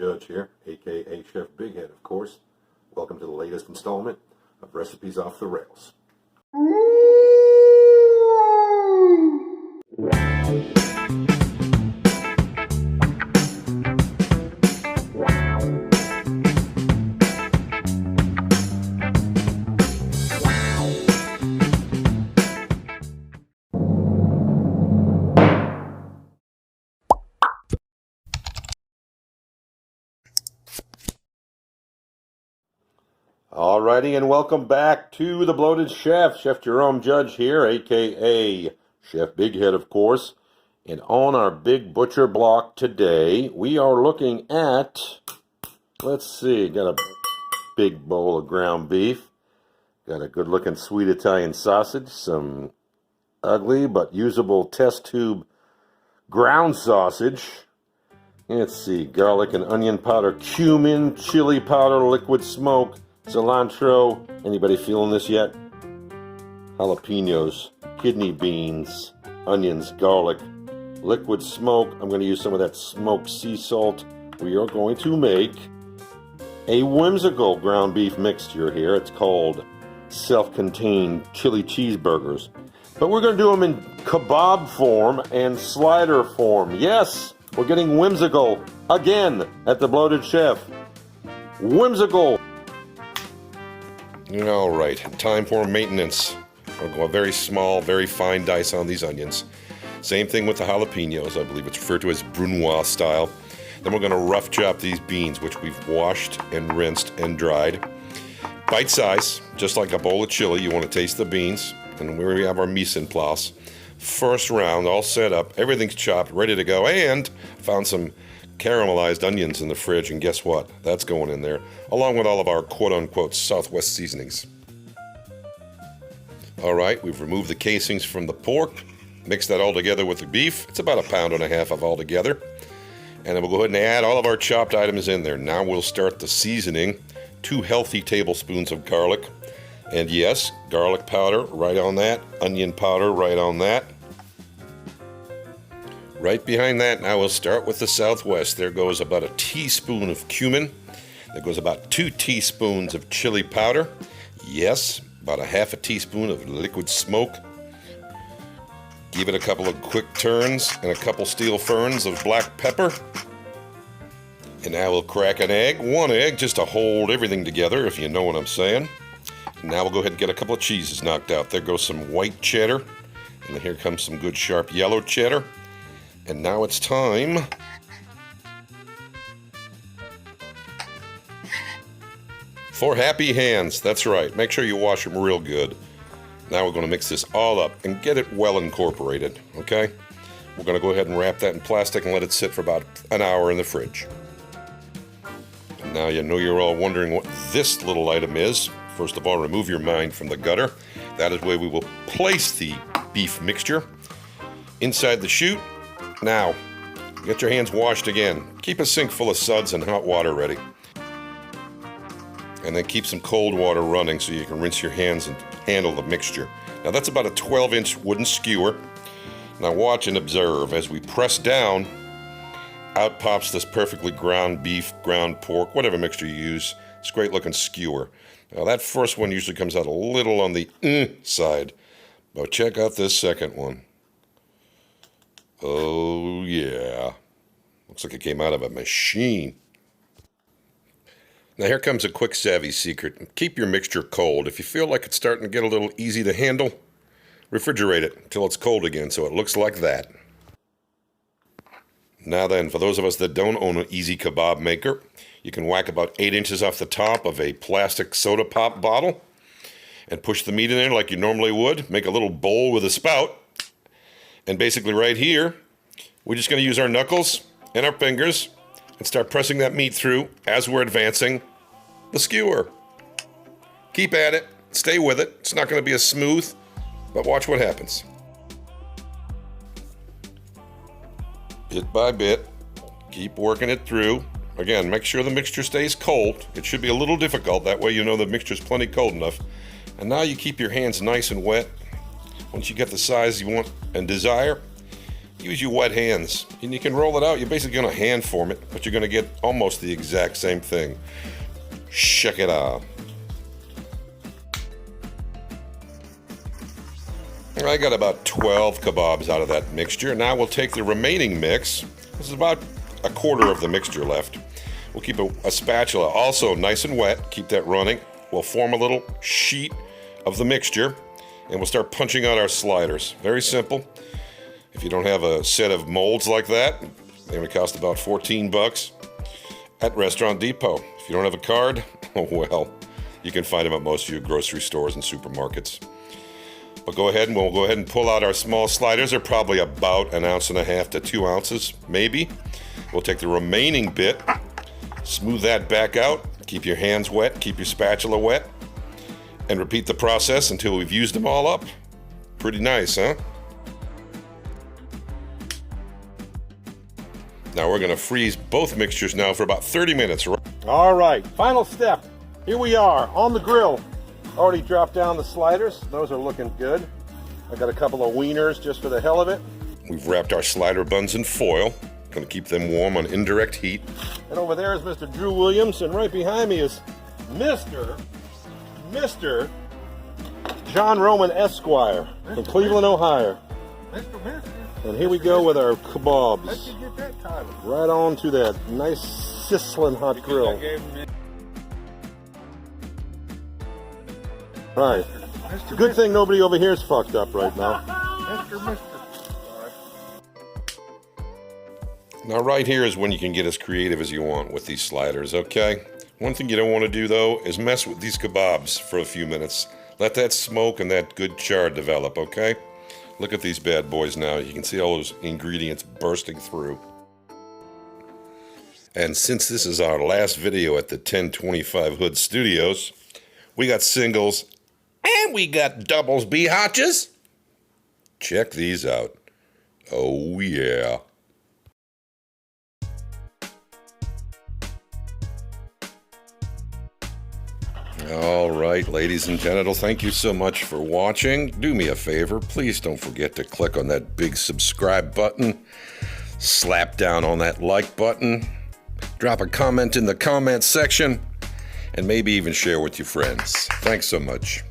Judge here, aka Chef Big Head, of course. Welcome to the latest installment of Recipes Off the Rails. Alrighty, and welcome back to the Bloated Chef. Chef Jerome Judge here, aka Chef Big Head, of course. And on our big butcher block today, we are looking at, let's see, got a big bowl of ground beef. Got a good looking sweet Italian sausage, some ugly but usable test tube ground sausage. Let's see, garlic and onion powder, cumin, chili powder, liquid smoke, cilantro. Anybody feeling this yet? Jalapenos, kidney beans, onions, garlic, liquid smoke. I'm going to use some of that smoked sea salt. We are going to make a whimsical ground beef mixture here. It's called self-contained chili cheeseburgers. But we're going to do them in kebab form and slider form. Yes, we're getting whimsical again at the Bloated Chef. Whimsical. All right, time for maintenance. We'll go a very small, very fine dice on these onions. Same thing with the jalapenos. I believe it's referred to as brunoise style. Then we're going to rough chop these beans, which we've washed and rinsed and dried. Bite size, just like a bowl of chili. You want to taste the beans. And we have our mise en place. First round, all set up. Everything's chopped, ready to go. And found some caramelized onions in the fridge, and guess what? That's going in there, along with all of our quote-unquote Southwest seasonings. All right, we've removed the casings from the pork, mixed that all together with the beef. It's about 1.5 pounds of all together. And then we'll go ahead and add all of our chopped items in there. Now we'll start the seasoning. 2 healthy tablespoons of garlic. And yes, garlic powder right on that, onion powder right on that. Right behind that, now we'll start with the Southwest. There goes about 1 teaspoon of cumin. There goes about 2 teaspoons of chili powder. Yes, about 1/2 teaspoon of liquid smoke. Give it a couple of quick turns and a couple steel ferns of black pepper. And now we'll crack an egg, 1 egg, just to hold everything together, if you know what I'm saying. And now we'll go ahead and get a couple of cheeses knocked out. There goes some white cheddar. And then here comes some good sharp yellow cheddar. And now it's time for happy hands. That's right. Make sure you wash them real good. Now we're going to mix this all up and get it well incorporated, okay? We're going to go ahead and wrap that in plastic and let it sit for about an hour in the fridge. And now you know you're all wondering what this little item is. First of all, remove your mind from the gutter. That is where we will place the beef mixture inside the chute. Now, get your hands washed again. Keep a sink full of suds and hot water ready. And then keep some cold water running so you can rinse your hands and handle the mixture. Now that's about a 12-inch wooden skewer. Now watch and observe. As we press down, out pops this perfectly ground beef, ground pork, whatever mixture you use. It's a great looking skewer. Now that first one usually comes out a little on the side. But check out this second one. Oh, yeah. Looks like it came out of a machine. Now here comes a quick savvy secret. Keep your mixture cold. If you feel like it's starting to get a little easy to handle, refrigerate it until it's cold again so it looks like that. Now then, for those of us that don't own an easy kebab maker, you can whack about 8 inches off the top of a plastic soda pop bottle and push the meat in there like you normally would. Make a little bowl with a spout. And basically right here, we're just going to use our knuckles and our fingers and start pressing that meat through as we're advancing the skewer. Keep at it. Stay with it. It's not going to be as smooth, but watch what happens. Bit by bit, keep working it through. Again, make sure the mixture stays cold. It should be a little difficult. That way you know the mixture's plenty cold enough. And now you keep your hands nice and wet. Once you get the size you want and desire, use your wet hands. And you can roll it out. You're basically going to hand form it, but you're going to get almost the exact same thing. Check it out. I got about 12 kebabs out of that mixture. Now we'll take the remaining mix. This is about a quarter of the mixture left. We'll keep a spatula also nice and wet. Keep that running. We'll form a little sheet of the mixture, and we'll start punching out our sliders. Very simple. If you don't have a set of molds like that, they would cost about 14 bucks at Restaurant Depot. If you don't have a card, oh well, you can find them at most of your grocery stores and supermarkets. But we'll go ahead and pull out our small sliders. They're probably about 1.5 ounces to 2 ounces, maybe. We'll take the remaining bit, smooth that back out, keep your hands wet, keep your spatula wet, and repeat the process until we've used them all up. Pretty nice, huh? Now we're going to freeze both mixtures now for about 30 minutes. All right, final step. Here we are on the grill. Already dropped down the sliders. Those are looking good. I got a couple of wieners just for the hell of it. We've wrapped our slider buns in foil. Going to keep them warm on indirect heat. And over there is Mr. Drew Williams, and right behind me is Mr. John Roman Esquire from Cleveland, Ohio. Mr. And here we go with our kebabs. How'd you get that title? Right on to that nice sizzling hot grill. Right. Good thing nobody over here is fucked up right now. Now right here is when you can get as creative as you want with these sliders, okay? One thing you don't want to do though is mess with these kebabs for a few minutes. Let that smoke and that good char develop, okay? Look at these bad boys now. You can see all those ingredients bursting through. And since this is our last video at the 1025 Hood Studios, we got singles and we got doubles, biatches. Check these out. Oh yeah. All right, ladies and gentlemen, thank you so much for watching. Do me a favor, please don't forget to click on that big subscribe button, slap down on that like button, drop a comment in the comment section, and maybe even share with your friends. Thanks so much.